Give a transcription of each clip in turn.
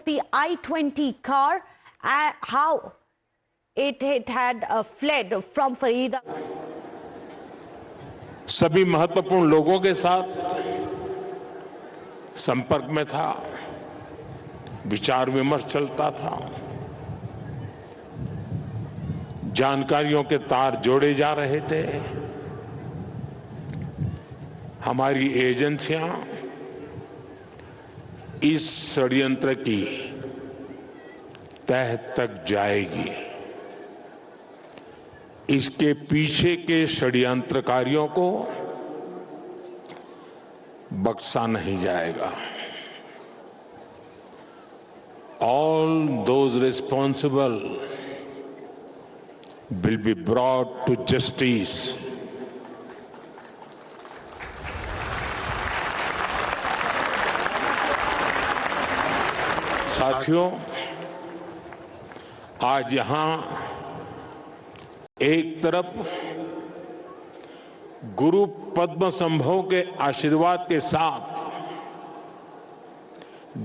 the I-20 car, how it had fled from Faridabad. सभी महत्वपूर्ण लोगों के साथ संपर्क में था, विचार विमर्श चलता था, जानकारियों के तार जोड़े जा रहे थे। हमारी एजेंसियां इस षड्यंत्र की तह तक जाएगी। इसके पीछे के षड्यंत्रकारियों को बख्शा नहीं जाएगा। All those responsible will be brought to justice. साथियों, आज यहां एक तरफ गुरु पद्म संभव के आशीर्वाद के साथ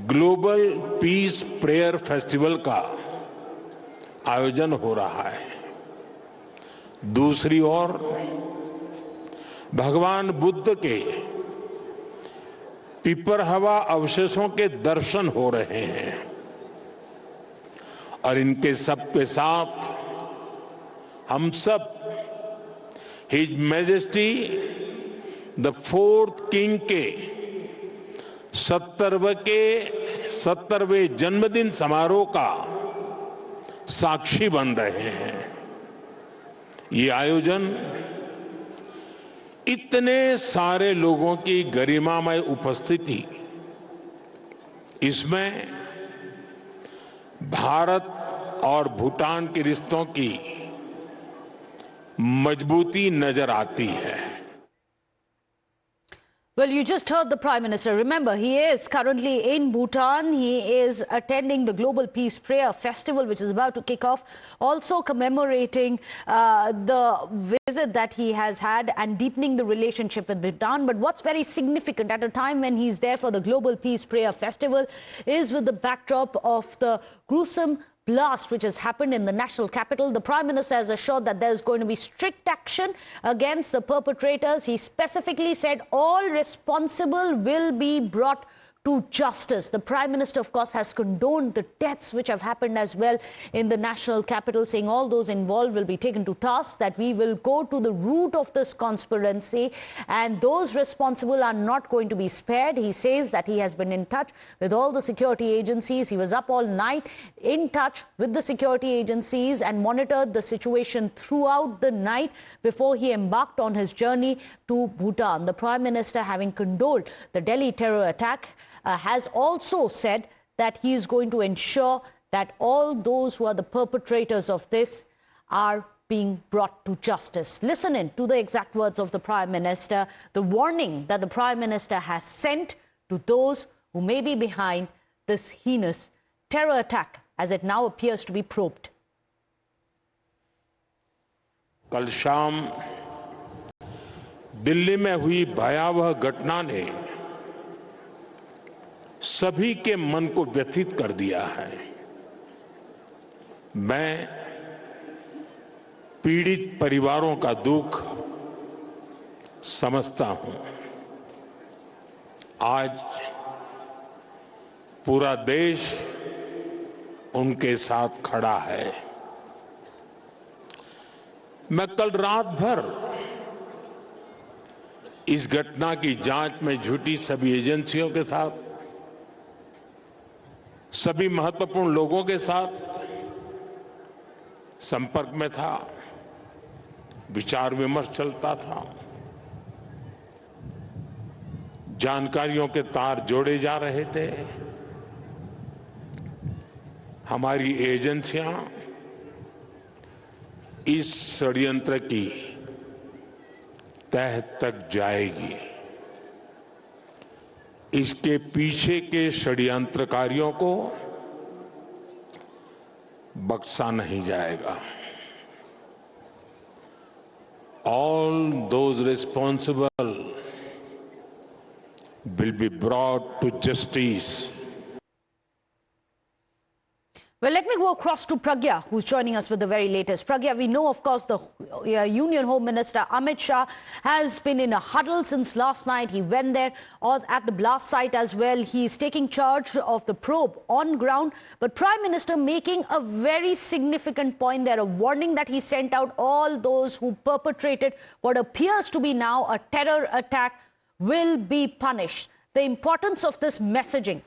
ग्लोबल पीस प्रेयर फेस्टिवल का आयोजन हो रहा है, दूसरी ओर भगवान बुद्ध के पिपरहवा अवशेषों के दर्शन हो रहे हैं और इनके सब के साथ हम सब his majesty the fourth king के 70वें जन्मदिन समारोह का साक्षी बन रहे हैं। ये आयोजन इतने सारे लोगों की गरिमामय उपस्थिति, इसमें भारत और भूटान के रिश्तों की मजबूती नजर आती है। Well, you just heard the Prime Minister. Remember, he is currently in Bhutan. He is attending the Global Peace Prayer Festival, which is about to kick off, also commemorating the visit that he has had and deepening the relationship with Bhutan. But what's very significant at a time when he's there for the Global Peace Prayer Festival is with the backdrop of the gruesome blast which has happened in the national capital. The Prime Minister has assured that there is going to be strict action against the perpetrators. He specifically said all responsible will be brought to justice. The Prime Minister, of course, has condoned the deaths which have happened as well in the national capital, saying all those involved will be taken to task, that we will go to the root of this conspiracy and those responsible are not going to be spared. He says that he has been in touch with all the security agencies. He was up all night in touch with the security agencies and monitored the situation throughout the night before he embarked on his journey to Bhutan. The Prime Minister, having condoled the Delhi terror attack, has also said that he is going to ensure that all those who are the perpetrators of this are being brought to justice. Listen in to the exact words of the Prime Minister, the warning that the Prime Minister has sent to those who may be behind this heinous terror attack, as it now appears to be probed. कल शाम दिल्ली में हुई भयावह घटना ने सभी के मन को व्यथित कर दिया है। मैं पीड़ित परिवारों का दुख समझता हूं। आज पूरा देश उनके साथ खड़ा है। मैं कल रात भर इस घटना की जांच में जुटी सभी एजेंसियों के साथ, सभी महत्वपूर्ण लोगों के साथ संपर्क में था, विचार विमर्श चलता था, जानकारियों के तार जोड़े जा रहे थे। हमारी एजेंसियां इस षड्यंत्र की तह तक जाएगी। इसके पीछे के षड्यंत्रकारियों को बख्शा नहीं जाएगा। All those responsible will be brought to justice. Well, let me go across to Pragya, who's joining us with the very latest. Pragya, we know, of course, the Union Home Minister Amit Shah has been in a huddle since last night. He went there at the blast site as well. He's taking charge of the probe on ground. But Prime Minister making a very significant point there, a warning that he sent out all those who perpetrated what appears to be now a terror attack will be punished. The importance of this messaging.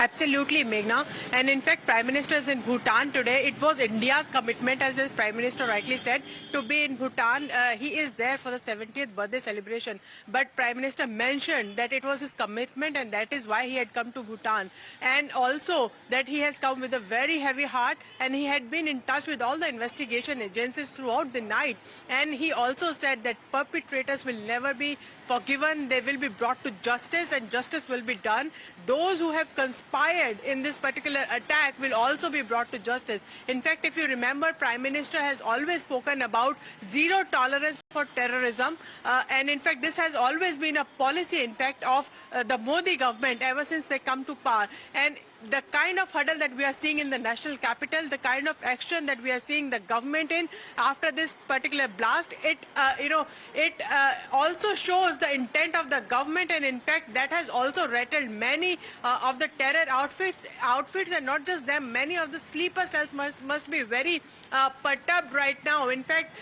Absolutely, Meghna. And in fact, Prime Minister is in Bhutan today. It was India's commitment, as the Prime Minister rightly said, to be in Bhutan. He is there for the 70th birthday celebration. But Prime Minister mentioned that it was his commitment and that is why he had come to Bhutan. And also that he has come with a very heavy heart and he had been in touch with all the investigation agencies throughout the night. And he also said that perpetrators will never be forgiven. They will be brought to justice and justice will be done. Those who have conspired in this particular attack will also be brought to justice. In fact, if you remember, Prime Minister has always spoken about zero tolerance for terrorism. And in fact, this has always been a policy, in fact, of the Modi government ever since they come to power. And the kind of huddle that we are seeing in the national capital, the kind of action that we are seeing the government in after this particular blast, it also shows the intent of the government, and in fact that has also rattled many of the terror outfits, and not just them. Many of the sleeper cells must be very perturbed right now. In fact,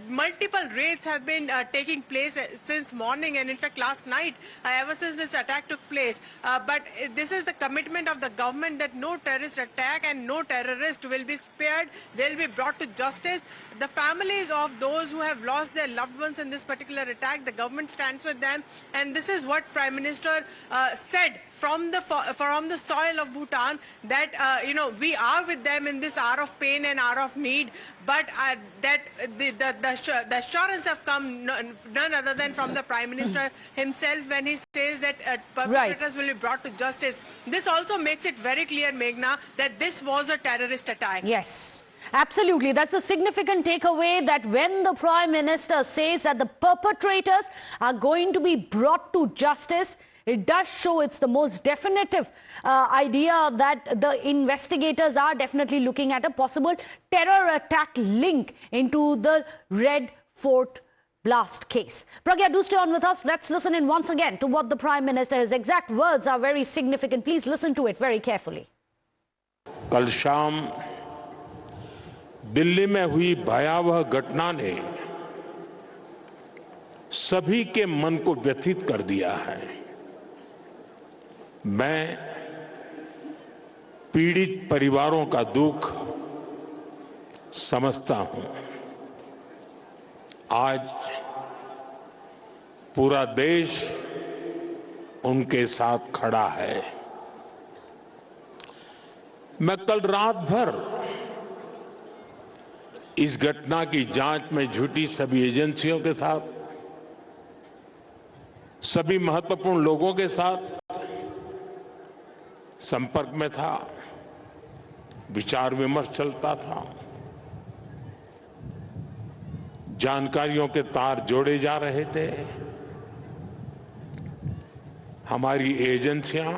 multiple raids have been taking place since morning, and in fact last night, ever since this attack took place. But this is the commitment of the government that no terrorist attack and no terrorist will be spared. They'll be brought to justice. The families of those who have lost their loved ones in this particular attack, the government stands with them. And this is what Prime Minister said from the soil of Bhutan, that we are with them in this hour of pain and hour of need. But that the assurance have come none other than from the Prime Minister himself when he says that perpetrators will be brought to justice. This also makes it very clear, Meghna, that this was a terrorist attack. Yes. Absolutely. That's a significant takeaway, that when the Prime Minister says that the perpetrators are going to be brought to justice, it does show it's the most definitive idea that the investigators are definitely looking at a possible terror attack link into the Red Fort blast case. Pragya, do stay on with us. Let's listen in once again to what the Prime Minister, his exact words are very significant. Please listen to it very carefully. कल शाम दिल्ली में हुई भयावह घटना ने सभी के मन को व्यथित कर दिया है। मैं पीड़ित परिवारों का दुख समझता हूं। आज पूरा देश उनके साथ खड़ा है। मैं कल रात भर इस घटना की जांच में जुटी सभी एजेंसियों के साथ, सभी महत्वपूर्ण लोगों के साथ संपर्क में था, विचार विमर्श चलता था, जानकारियों के तार जोड़े जा रहे थे। हमारी एजेंसियां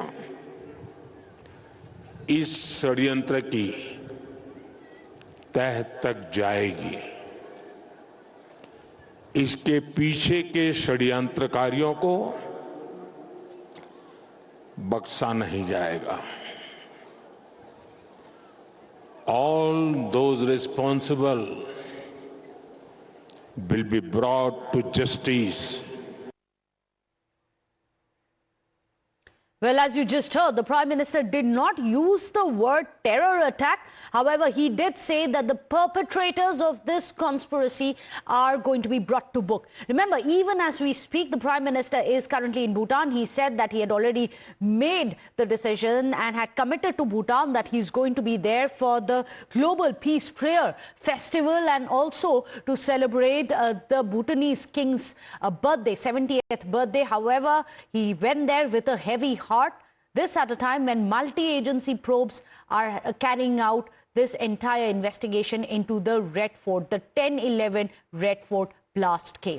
इस षड्यंत्र की तह तक जाएगी। इसके पीछे के षड्यंत्रकारियों को बख्शा नहीं जाएगा। All those responsible will be brought to justice. Well, as you just heard, the Prime Minister did not use the word terror attack. However, he did say that the perpetrators of this conspiracy are going to be brought to book. Remember, even as we speak, the Prime Minister is currently in Bhutan. He said that he had already made the decision and had committed to Bhutan that he's going to be there for the Global Peace Prayer Festival and also to celebrate the Bhutanese king's birthday, 70th birthday. However, he went there with a heavy heart. This at a time when multi-agency probes are carrying out this entire investigation into the Red Fort, the 10/11 Red Fort blast case.